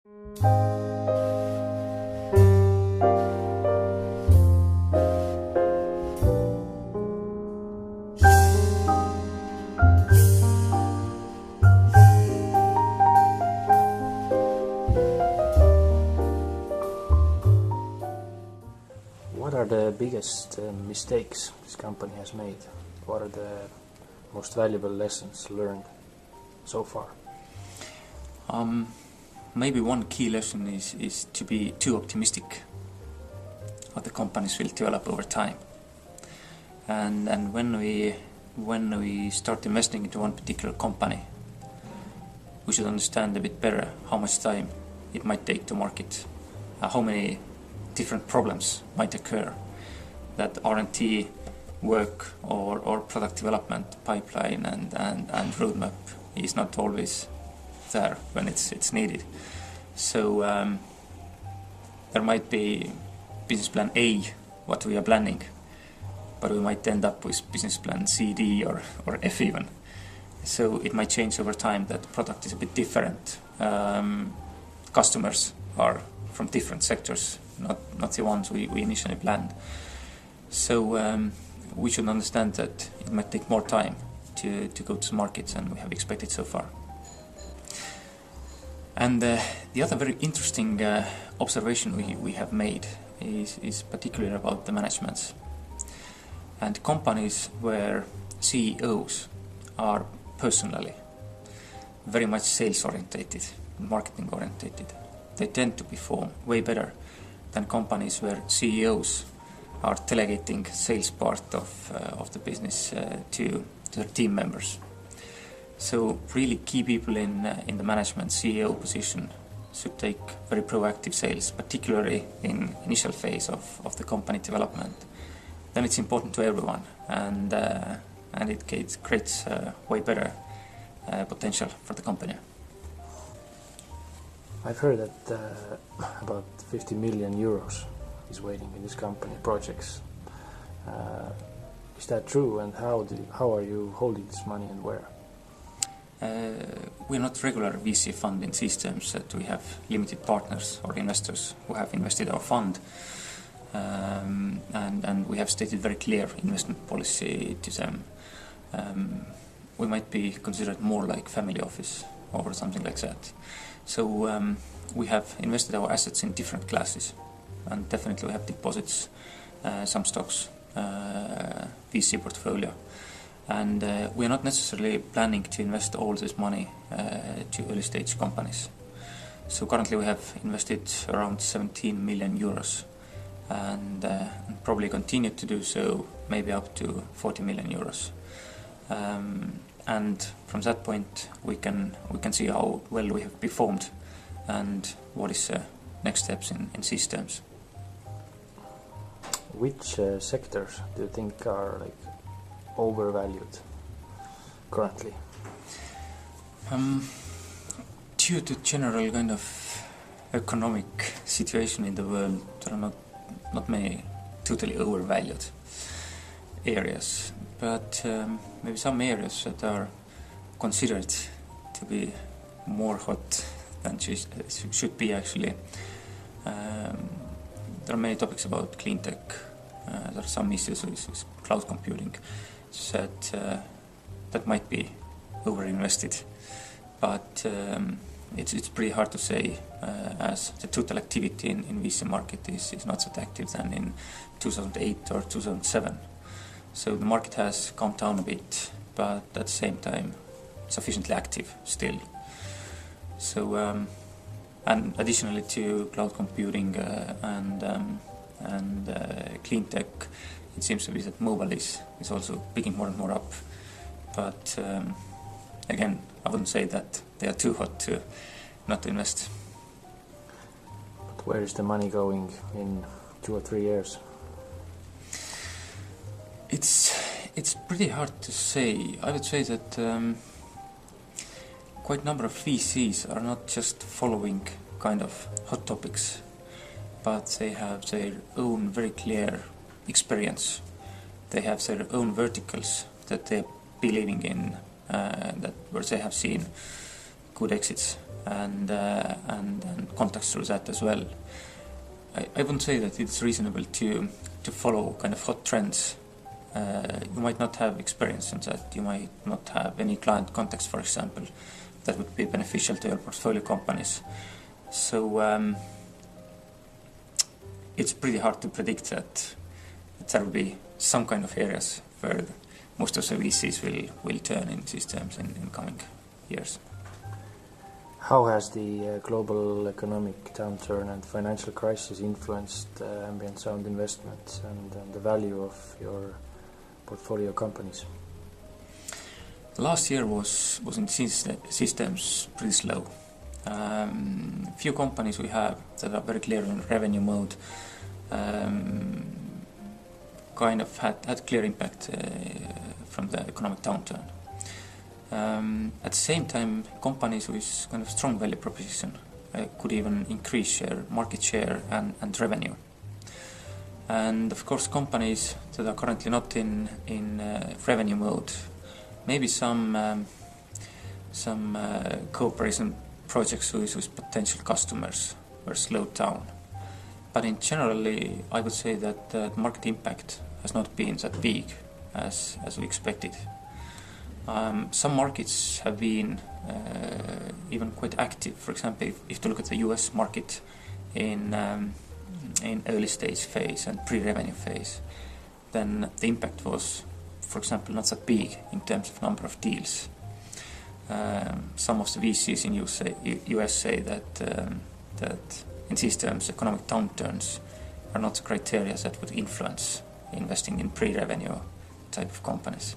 What are the biggest mistakes this company has made? What are the most valuable lessons learned so far? Maybe one key lesson is to be too optimistic how the companies will develop over time. And when we start investing into one particular company, we should understand a bit better how much time it might take to market, how many different problems might occur, that R&D work or product development pipeline and roadmap is not always there when it's needed. So there might be business plan A, what we are planning, but we might end up with business plan C, D or F even. So it might change over time, that the product is a bit different. Customers are from different sectors, not the ones we initially planned. So we should understand that it might take more time to go to the markets than we have expected so far. And the other very interesting observation we have made is particularly about the managements. And companies where CEOs are personally very much sales orientated, marketing orientated, they tend to perform way better than companies where CEOs are delegating sales part of the business to their team members. So really key people in the management CEO position should take very proactive sales, particularly in initial phase of the company development. Then it's important to everyone, and it creates way better potential for the company. I've heard that about 50 million euros is waiting in this company projects. Is that true, and how are you holding this money and where? We're not regular VC fund in systems, that we have limited partners or investors who have invested our fund, and we have stated very clear investment policy to them. We might be considered more like family office or something like that. So we have invested our assets in different classes, and definitely we have deposits, some stocks, VC portfolio. And we are not necessarily planning to invest all this money to early stage companies. So currently we have invested around 17 million euros and probably continue to do so, maybe up to 40 million euros. And from that point we can see how well we have performed and what is next steps in systems. Which sectors do you think are overvalued currently? Due to general kind of economic situation in the world, there are not many totally overvalued areas, but maybe some areas that are considered to be more hot than should be actually. There are many topics about clean tech. There are some issues with cloud computing that might be over-invested, but it's pretty hard to say as the total activity in VC market is not that active than in 2008 or 2007. So the market has calmed down a bit, but at the same time sufficiently active still. So and additionally to cloud computing and clean tech, it seems to be that mobile is also picking more and more up. But again, I wouldn't say that they are too hot to not to invest. But where is the money going in 2 or 3 years? It's pretty hard to say. I would say that quite a number of VCs are not just following kind of hot topics, but they have their own very clear experience. They have their own verticals that they're believing in, where they have seen good exits and contacts through that as well. I wouldn't say that it's reasonable to follow kind of hot trends. You might not have experience in that. You might not have any client contacts, for example, that would be beneficial to your portfolio companies. So it's pretty hard to predict that there will be some kind of areas where most of the VCs will turn in systems in coming years. How has the global economic downturn and financial crisis influenced Ambient Sound Investments and the value of your portfolio companies? Last year was in systems pretty slow. Few companies we have that are very clear in revenue mode kind of had clear impact from the economic downturn. At the same time, companies with kind of strong value proposition could even increase market share and revenue. And of course, companies that are currently not in revenue mode, maybe some cooperation projects with potential customers were slowed down. But in generally, I would say that the market impact has not been that big as we expected. Some markets have been even quite active. For example, if you look at the US market in early stage phase and pre-revenue phase, then the impact was, for example, not that big in terms of number of deals. Some of the VCs in US say that in systems economic downturns are not the criteria that would influence investing in pre-revenue type of companies.